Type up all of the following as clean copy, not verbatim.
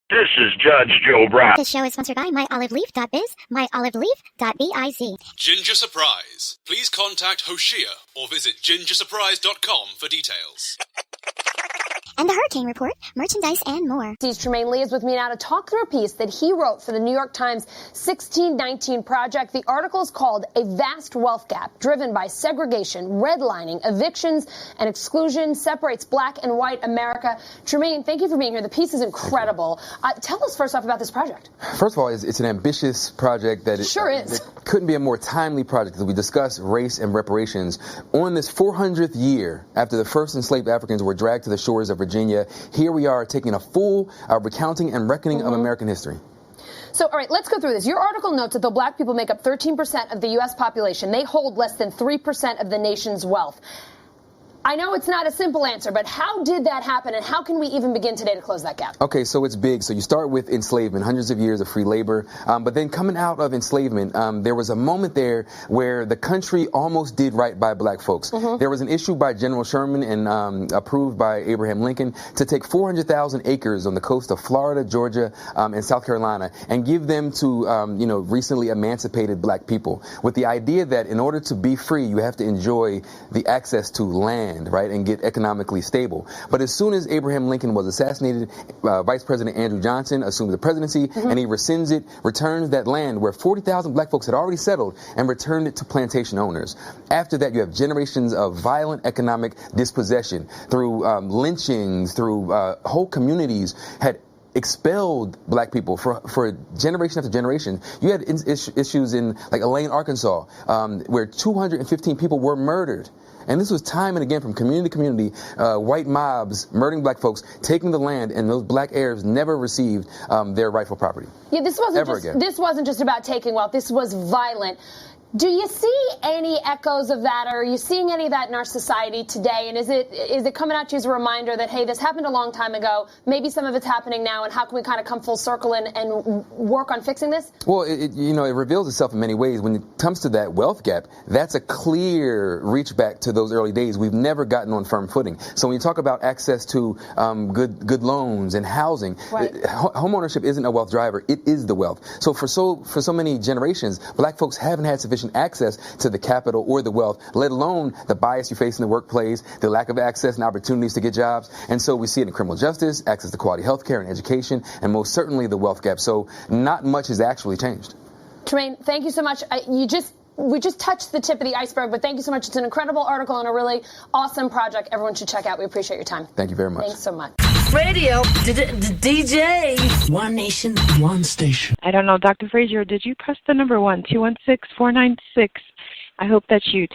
This is Judge Joe Brown. This show is sponsored by myoliveleaf.biz, myoliveleaf.biz. Ginger Surprise. Please contact Hoshea or visit gingersurprise.com for details. And the Hurricane Report, merchandise, and more. Trymaine Lee is with me now to talk through a piece that he wrote for the New York Times 1619 Project. The article is called A Vast Wealth Gap Driven by Segregation, Redlining, Evictions, and Exclusion Separates Black and White America. Trymaine, thank you for being here. The piece is incredible. Tell us first off about this project. First of all, it's an ambitious project that sure is. Couldn't be a more timely project as we discuss race and reparations. On this 400th year after the first enslaved Africans were dragged to the shores of Virginia, here we are taking a full recounting and reckoning of American history. So, all right, let's go through this. Your article notes that though black people make up 13% of the U.S. population, they hold less than 3% of the nation's wealth. I know it's not a simple answer, but how did that happen, and how can we even begin today to close that gap? Okay, so it's big. So you start with enslavement, hundreds of years of free labor, but then coming out of enslavement, there was a moment there where the country almost did right by black folks. There was an issue by General Sherman and approved by Abraham Lincoln to take 400,000 acres on the coast of Florida, Georgia, and South Carolina and give them to, recently emancipated black people with the idea that in order to be free, you have to enjoy the access to land, right, and get economically stable. But as soon as Abraham Lincoln was assassinated, Vice President Andrew Johnson assumed the presidency, and he rescinds it, returns that land where 40,000 black folks had already settled, and returned it to plantation owners. After that, you have generations of violent economic dispossession through lynchings, through whole communities had expelled black people for generation after generation. You had issues in like Elaine, Arkansas, where 215 people were murdered. And this was time and again from community to community, white mobs murdering black folks, taking the land, and those black heirs never received their rightful property. Yeah, this wasn't just about taking wealth. This was violent. Do you see any echoes of that, or are you seeing any of that in our society today? And is it coming at you as a reminder that, hey, this happened a long time ago, maybe some of it's happening now, and how can we kind of come full circle and work on fixing this? Well, it reveals itself in many ways. When it comes to that wealth gap, that's a clear reach back to those early days. We've never gotten on firm footing. So when you talk about access to good loans and housing, right. Home ownership isn't a wealth driver. It is the wealth. So for so many generations, black folks haven't had sufficient access to the capital or the wealth, let alone the bias you face in the workplace, the lack of access and opportunities to get jobs. And so we see it in criminal justice, access to quality health care and education, and most certainly the wealth gap. So not much has actually changed. Trymaine, thank you so much. We just touched the tip of the iceberg, but thank you so much. It's an incredible article and a really awesome project everyone should check out. We appreciate your time. Thank you very much. Thanks so much. Radio, DJ. One nation, one station. I don't know, Dr. Fraser, did you press the number 1, 216-496? I hope that's you,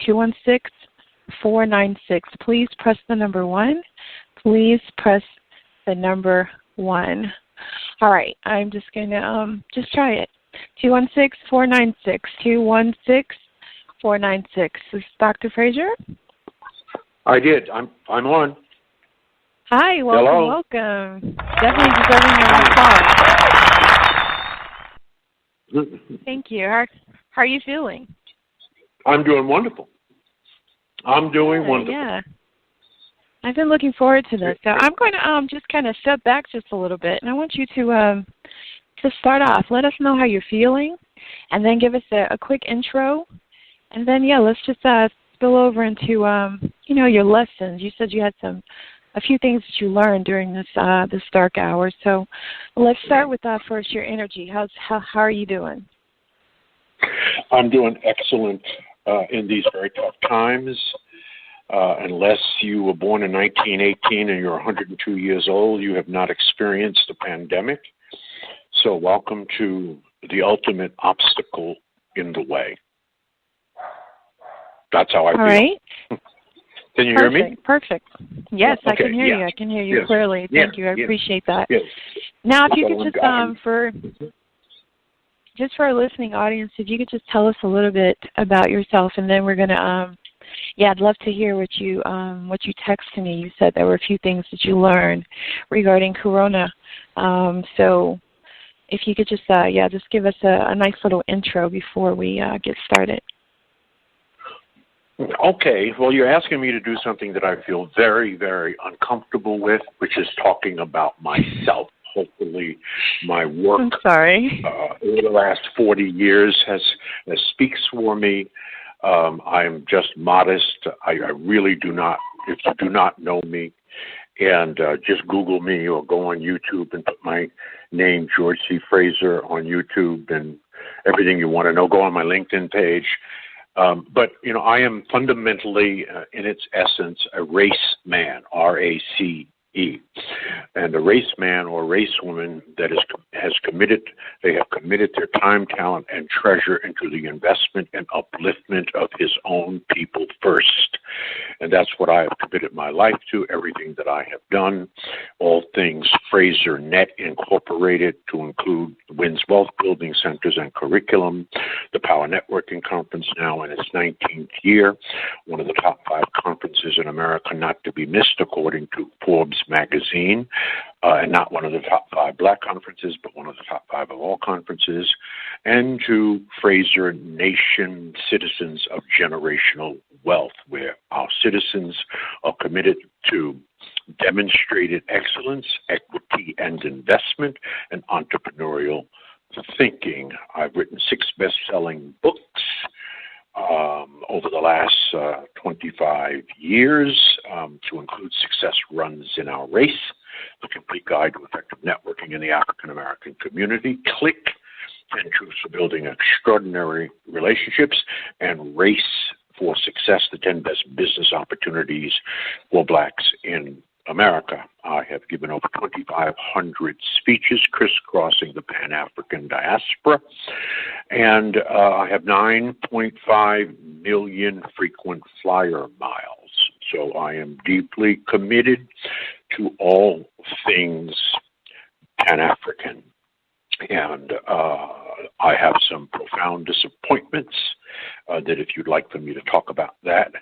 216-496. Please press the number 1. Please press the number 1. All right, I'm just going to just try it. 216-496. 216-496. Is this Dr. Fraser? I did. I'm on. Hi, welcome, Hello. welcome. Definitely deserving of a call. Thank you. How are you feeling? I'm doing wonderful. Yeah. I've been looking forward to this. So I'm going to just kind of step back just a little bit, and I want you to start off. Let us know how you're feeling, and then give us a quick intro, and then, let's just spill over into, your lessons. You said you had a few things that you learned during this dark hour. So let's start with first your energy. How are you doing? I'm doing excellent in these very tough times. Unless you were born in 1918 and you're 102 years old, you have not experienced the pandemic. So welcome to the ultimate obstacle in the way. That's how I feel. All right. Can you hear me? Perfect. Yes, Okay, I can hear you. I can hear you clearly. Thank you. I appreciate that. Yes. Now, if you could just for our listening audience, if you could just tell us a little bit about yourself, and then we're going to, I'd love to hear what you texted me. You said there were a few things that you learned regarding Corona. So if you could just, just give us a nice little intro before we get started. Okay, well, you're asking me to do something that I feel very, very uncomfortable with, which is talking about myself. hopefully my work I'm sorry. over the last 40 years speaks for me. I am just modest. I really do not, if you do not know me, and just Google me or go on YouTube and put my name, George C. Fraser, on YouTube and everything you want to know. Go on my LinkedIn page. But, you know, I am fundamentally, in its essence, a race man, RACE. And a race man or race woman that have committed their time, talent, and treasure into the investment and upliftment of his own people first. And that's what I have committed my life to, everything that I have done, all things Fraser Net Incorporated, to include the WINS Wealth Building Centers and Curriculum, the Power Networking Conference now in its 19th year, one of the top 5 conferences in America not to be missed according to Forbes magazine, and not one of the top 5 black conferences, but one of the top 5 of all conferences, and to Fraser Nation Citizens of Generational Wealth, where our citizens are committed to demonstrated excellence, equity, and investment, and entrepreneurial thinking. I've written 6 best-selling books over the last 25 years, to include Success Runs in Our Race, The Complete Guide to Effective Networking in the African American Community, Click, 10 Truths for Building Extraordinary Relationships, and Race for Success, the 10 Best Business Opportunities for Blacks in America. I have given over 2,500 speeches crisscrossing the Pan-African diaspora, and I have 9.5 million frequent flyer miles. So I am deeply committed to all things Pan-African. And I have some profound disappointments that if you'd like for me to talk about that,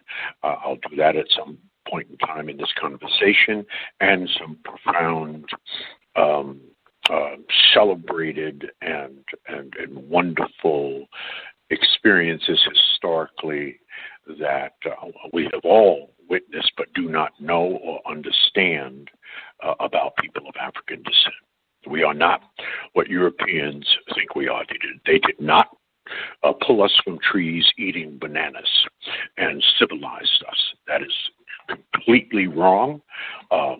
I'll do that at some point in time in this conversation, and some profound celebrated and wonderful experiences historically that we have all witnessed but do not know or understand about people of African descent. We are not what Europeans think we are. They did not pull us from trees eating bananas and civilized us. That is completely wrong.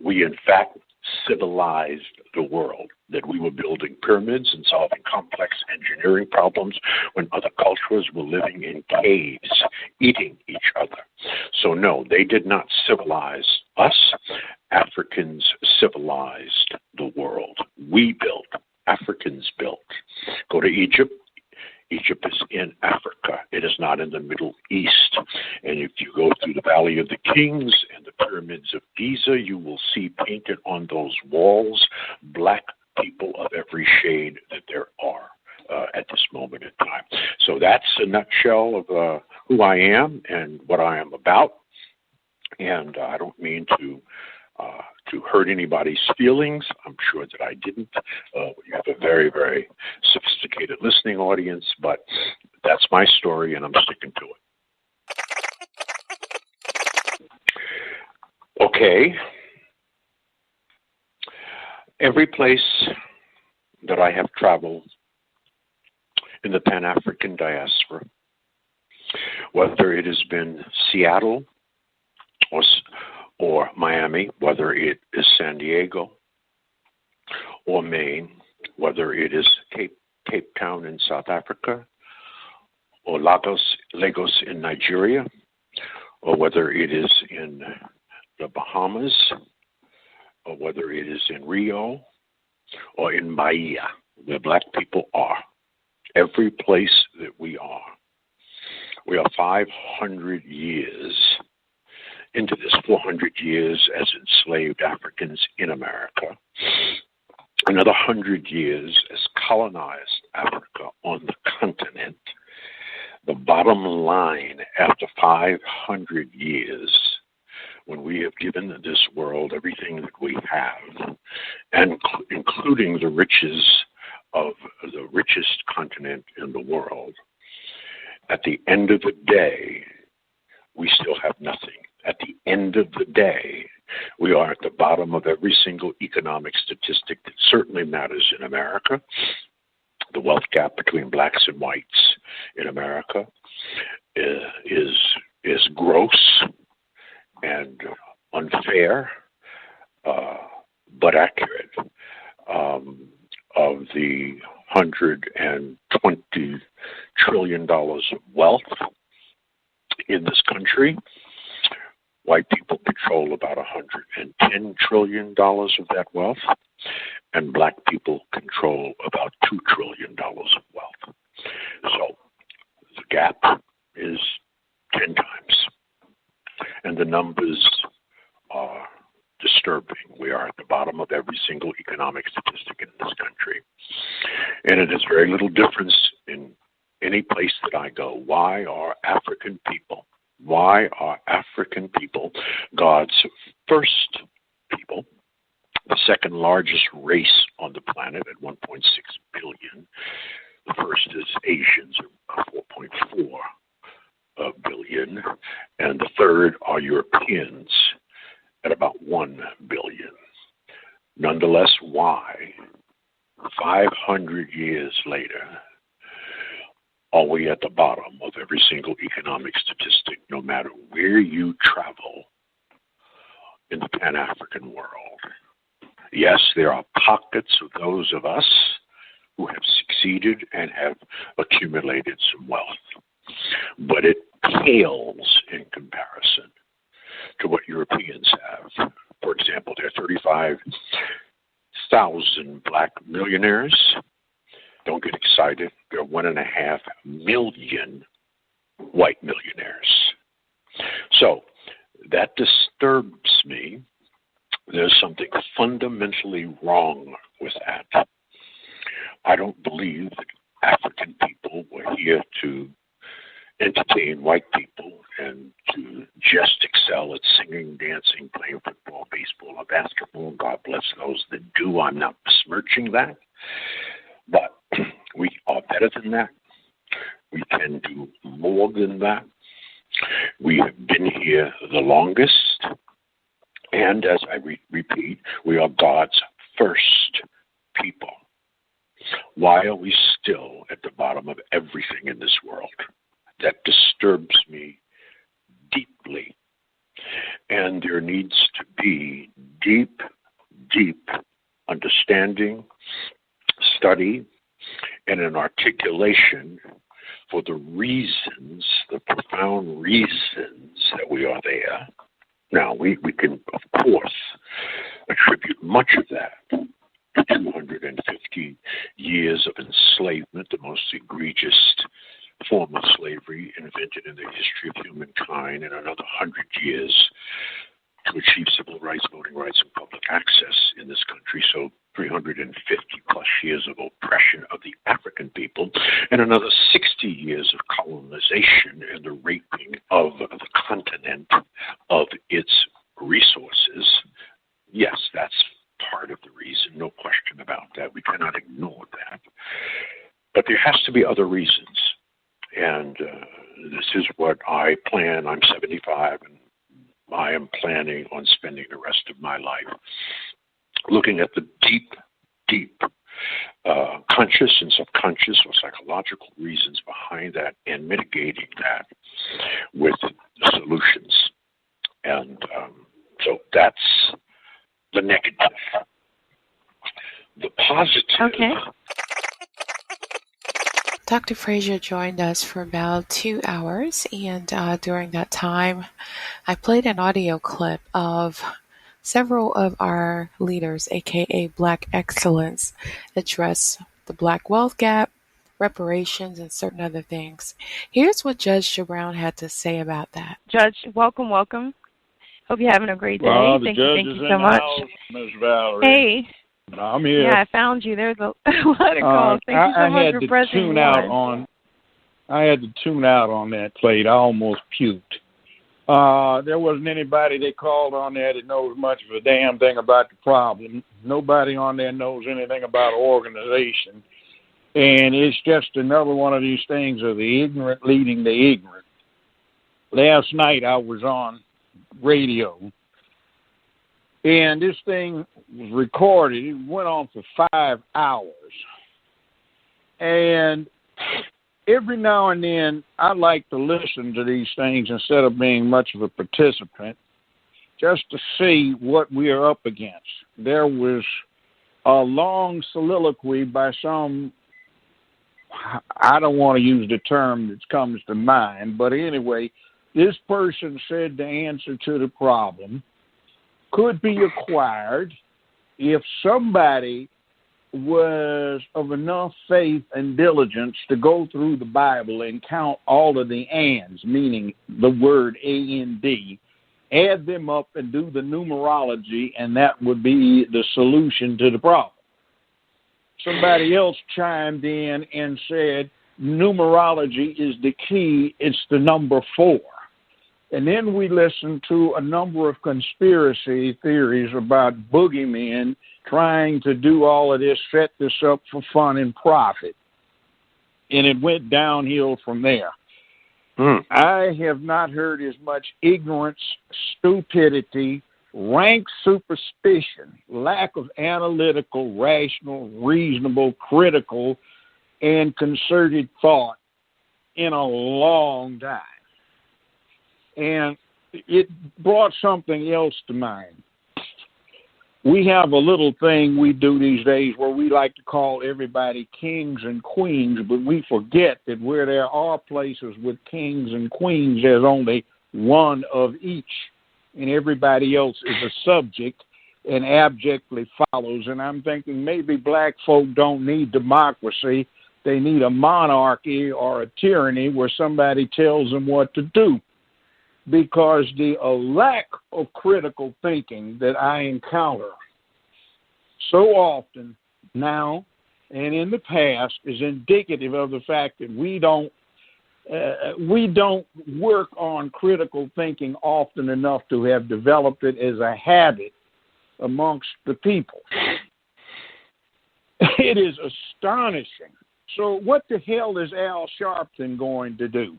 We, in fact, civilized the world, that we were building pyramids and solving complex engineering problems when other cultures were living in caves, eating each other. So no, they did not civilize us. Africans civilized the world. We built. Africans built. Go to Egypt. Egypt is in Africa. It is not in the Middle East. And if you go through the Valley of the Kings and the pyramids of Giza, you will see painted on those walls black people of every shade that there are at this moment in time. So that's a nutshell of who I am and what I am about. And I don't mean to hurt anybody's feelings. I'm sure that I didn't. You have a very, very sophisticated listening audience, but that's my story, and I'm sticking to it. Okay. Every place that I have traveled in the Pan-African diaspora, whether it has been Seattle or Miami, whether it is San Diego or Maine, whether it is Cape Town in South Africa or Lagos in Nigeria, or whether it is in the Bahamas, or whether it is in Rio or in Bahia, where black people are. Every place that we are 500 years into this, 400 years as enslaved Africans in America, another 100 years as colonized Africa on the continent. The bottom line, after 500 years, when we have given this world everything that we have, and including the riches of the richest continent in the world, at the end of the day, we still have nothing. At the end of the day, We are at the bottom of every single economic statistic that certainly matters in America. The wealth gap between blacks and whites in America is gross and unfair, but accurate. Of the $120 trillion of wealth in this country, white people control about $110 trillion of that wealth, and black people control about $2 trillion of wealth. So the gap is 10 times, and the numbers are disturbing. We are at the bottom of every single economic statistic in this country. And it is very little difference in any place that I go. Why are African people God's first people, the second largest race on the planet at 1.6 billion? The first is Asians, 4.4 billion, and the third are Europeans at about 1 billion. Nonetheless, why, 500 years later, are we at the bottom of every single economic statistic, no matter where you travel in the Pan-African world? Yes, there are pockets of those of us who have succeeded and have accumulated some wealth, but it pales in comparison to what Europeans have. For example, there are 35,000 black millionaires. Don't get excited. There are 1.5 million white millionaires. So that disturbs me. There's something fundamentally wrong with that. I don't believe that African people were here to entertain white people and to just excel at singing, dancing, playing football, baseball, or basketball. God bless those that do. I'm not besmirching that. But we are better than that. We can do more than that. We have been here the longest. And as I repeat, we are God's first people. Why are we still at the bottom of everything in this world? That disturbs me deeply. And there needs to be deep, deep understanding, study, and an articulation for the reasons, the profound reasons that we are there. Now, we can, of course, attribute much of that to 250 years of enslavement, the most egregious form of slavery invented in the history of humankind, and another 100 years to achieve civil rights, voting rights, and public access in this country. So 350 plus years of oppression of the African people, and another 60 years of colonization and the raping of the continent of its resources. Yes, that's part of the reason, no question about that. We cannot ignore that. But there has to be other reasons. And this is what I plan. I'm 75, and I am planning on spending the rest of my life looking at the deep, deep conscious and subconscious or psychological reasons behind that and mitigating that with solutions. And so that's the negative. The positive. Okay. Dr. Fraser joined us for about 2 hours, and during that time, I played an audio clip of several of our leaders, aka Black Excellence, address the Black wealth gap, reparations, and certain other things. Here's what Judge Joe Brown had to say about that. Judge, welcome. Hope you're having a great day. Well, thank you so much. Ms. Valerie. Hey. I'm here. Yeah, I found you. There's a lot of calls. Thank you so much for pressing on. I had to tune out on that plate. I almost puked. There wasn't anybody that called on there that knows much of a damn thing about the problem. Nobody on there knows anything about organization. And it's just another one of these things of the ignorant leading the ignorant. 'Last night I was on radio, And this thing was recorded. It went on for 5 hours. And every now and then, I like to listen to these things instead of being much of a participant, just to see what we are up against. There was a long soliloquy by some, I don't want to use the term that comes to mind, but anyway, this person said the answer to the problem could be acquired if somebody was of enough faith and diligence to go through the Bible and count all of the ands, meaning the word A-N-D, add them up and do the numerology, and that would be the solution to the problem. Somebody else chimed in and said, numerology is the key, it's the number 4. And then we listened to a number of conspiracy theories about boogeymen trying to do all of this, set this up for fun and profit. And it went downhill from there. I have not heard as much ignorance, stupidity, rank superstition, lack of analytical, rational, reasonable, critical, and concerted thought in a long time. And it brought something else to mind. We have a little thing we do these days where we like to call everybody kings and queens, but we forget that where there are places with kings and queens, there's only one of each, and everybody else is a subject and abjectly follows. And I'm thinking maybe black folk don't need democracy. They need a monarchy or a tyranny where somebody tells them what to do. Because the lack of critical thinking that I encounter so often now and in the past is indicative of the fact that we don't work on critical thinking often enough to have developed it as a habit amongst the people. It is astonishing. So what the hell is Al Sharpton going to do?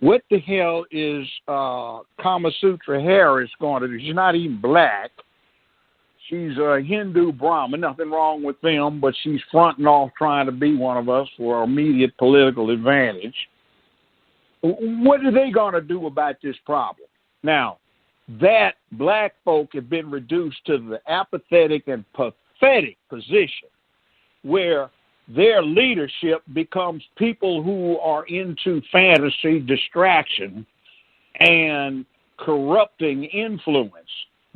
What the hell is Kama Sutra Harris going to do? She's not even black. She's a Hindu Brahmin. Nothing wrong with them, but she's fronting off trying to be one of us for immediate political advantage. What are they going to do about this problem? Now, that black folk have been reduced to the apathetic and pathetic position where their leadership becomes people who are into fantasy, distraction, and corrupting influence,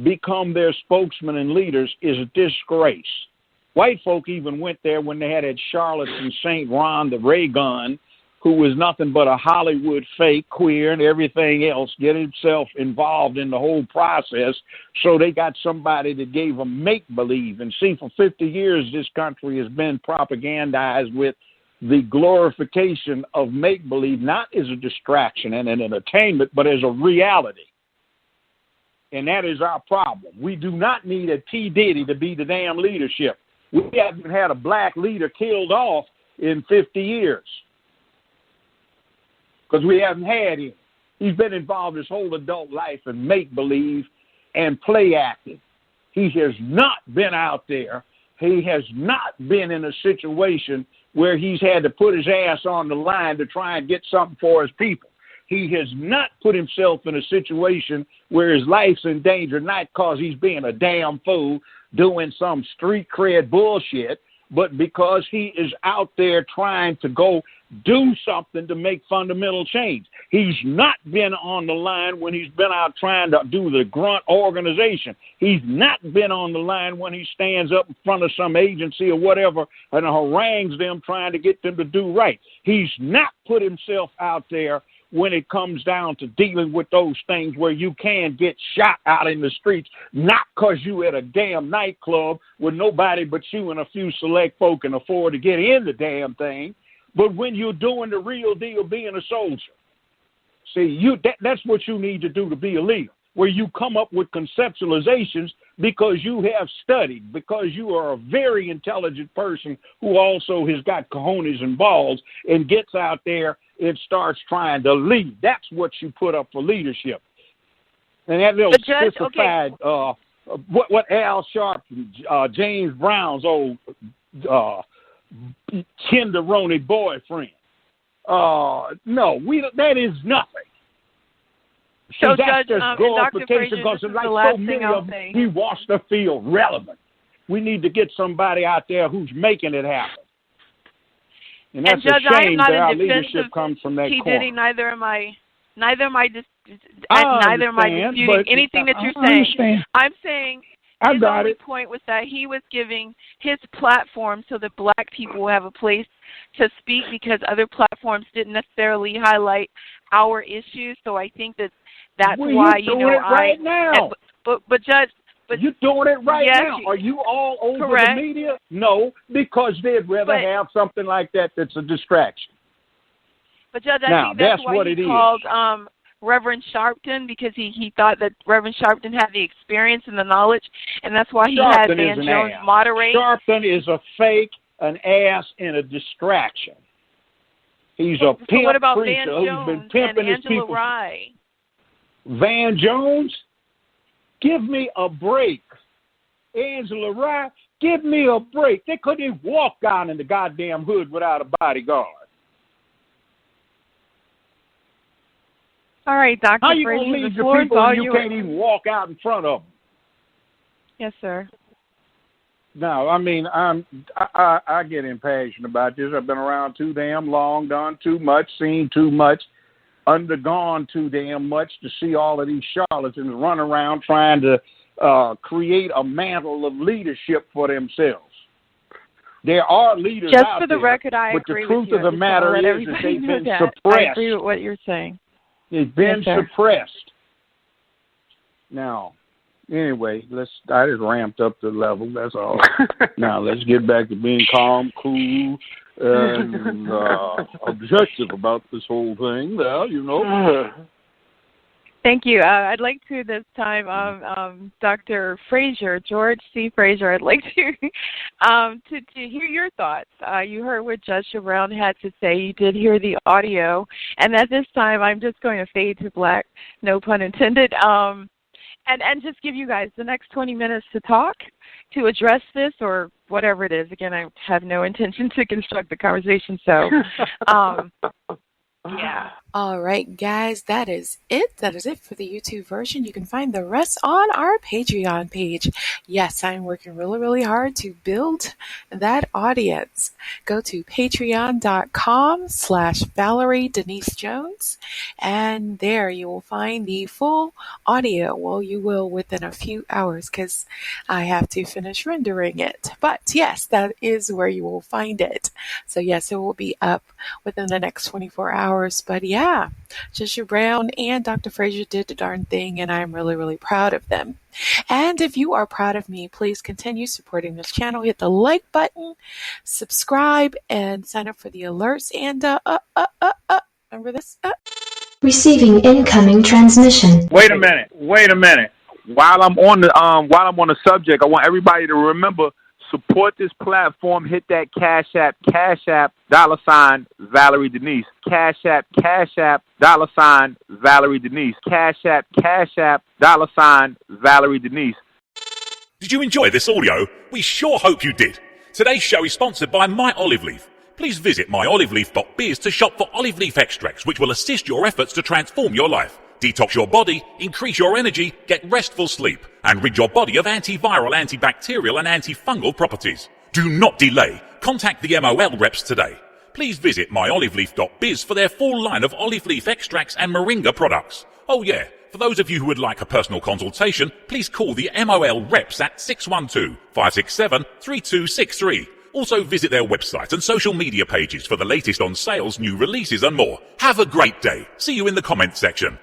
become their spokesmen and leaders is a disgrace. White folk even went there when they had that charlatan St. Ron the Ray Gun, who was nothing but a Hollywood fake, queer, and everything else, get himself involved in the whole process, so they got somebody that gave them make-believe. And see, for 50 years, this country has been propagandized with the glorification of make-believe, not as a distraction and an entertainment, but as a reality. And that is our problem. We do not need a P. Diddy to be the damn leadership. We haven't had a black leader killed off in 50 years. Because we haven't had him. He's been involved his whole adult life in make-believe and play acting. He has not been out there. He has not been in a situation where he's had to put his ass on the line to try and get something for his people. He has not put himself in a situation where his life's in danger, not because he's being a damn fool doing some street cred bullshit, but because he is out there trying to go do something to make fundamental change. He's not been on the line when he's been out trying to do the grunt organization. He's not been on the line when he stands up in front of some agency or whatever and harangues them trying to get them to do right. He's not put himself out there when it comes down to dealing with those things where you can get shot out in the streets, not because you at a damn nightclub where nobody but you and a few select folk can afford to get in the damn thing, but when you're doing the real deal being a soldier. See, that's what you need to do to be a leader, where you come up with conceptualizations because you have studied, because you are a very intelligent person who also has got cojones and balls and gets out there and starts trying to lead. That's what you put up for leadership. And that little specified what Al Sharpton, James Brown's old tenderoni boyfriend. No, that is nothing. So, that's Judge, just Dr. Fraser, because this is like the last so many thing I'll of them, say. he wants to feel relevant. We need to get somebody out there who's making it happen. And that's Judge, a I am shame not that in our defense leadership of comes from that T. corner. Diddy, neither am I disputing but anything that you're I saying. understand. I'm saying I his got only it. point was that he was giving his platform so that black people will have a place to speak because other platforms didn't necessarily highlight our issues. So I think that's why, you're doing it right now. But Judge, you're doing it right yes, now. Are you all over correct. the media? No, because they'd rather have something like that that's a distraction. But Judge, I Now, think that's what why he it is. called Reverend Sharpton, because he thought that Reverend Sharpton had the experience and the knowledge, and that's why he had Sharpton Van is an Jones ass. moderate. Sharpton is a fake, an ass, and a distraction. He's a pimp So what about preacher Van who's Jones been and pimping his Angela people. Rye? Van Jones, give me a break. Angela Rye, give me a break. They couldn't even walk down in the goddamn hood without a bodyguard. All right, Dr. How you Fraser, going to lead the your floor is people all when you yours. can't even walk out in front of them? Yes, sir. No, I mean, I get impatient about this. I've been around too damn long, done too much, seen too much, undergone too damn much to see all of these charlatans run around trying to create a mantle of leadership for themselves. There are leaders Just out for the there, record, I but agree the truth with you. of the matter is that they've been suppressed. I agree with what you're saying. They've been Yes, sir. suppressed. Now, anyway, I just ramped up the level. That's all. Now let's get back to being calm, cool, and objective about this whole thing. Well, you know. Thank you. I'd like to this time, Dr. Fraser, George C. Fraser. I'd like to hear your thoughts. You heard what Judge Brown had to say. You did hear the audio, and at this time, I'm just going to fade to black, no pun intended. And just give you guys the next 20 minutes to talk, to address this or whatever it is. Again, I have no intention to construct the conversation, so. Yeah. All right, guys, that is it. That is it for the YouTube version. You can find the rest on our Patreon page. Yes, I'm working really, really hard to build that audience. Go to patreon.com/valeriedenisejones, and there you will find the full audio. Well, you will within a few hours because I have to finish rendering it. But yes, that is where you will find it. So yes, it will be up within the next 24 hours. But yeah, JUDGE Brown and Dr. Fraser did the darn thing, and I'm really, really proud of them. And if you are proud of me, please continue supporting this channel. Hit the like button, subscribe, and sign up for the alerts. And remember this? Receiving incoming transmission. Wait a minute. While I'm on the subject, I want everybody to remember. Support this platform. Hit that Cash App, $ Valerie Denise. Cash App, $ Valerie Denise. Cash App, $ Valerie Denise. Did you enjoy this audio? We sure hope you did. Today's show is sponsored by My Olive Leaf. Please visit myoliveleaf.biz to shop for olive leaf extracts, which will assist your efforts to transform your life. Detox your body, increase your energy, get restful sleep, and rid your body of antiviral, antibacterial, and antifungal properties. Do not delay. Contact the MOL reps today. Please visit myoliveleaf.biz for their full line of olive leaf extracts and moringa products. Oh yeah, for those of you who would like a personal consultation, please call the MOL reps at 612-567-3263. Also visit their website and social media pages for the latest on sales, new releases, and more. Have a great day. See you in the comments section.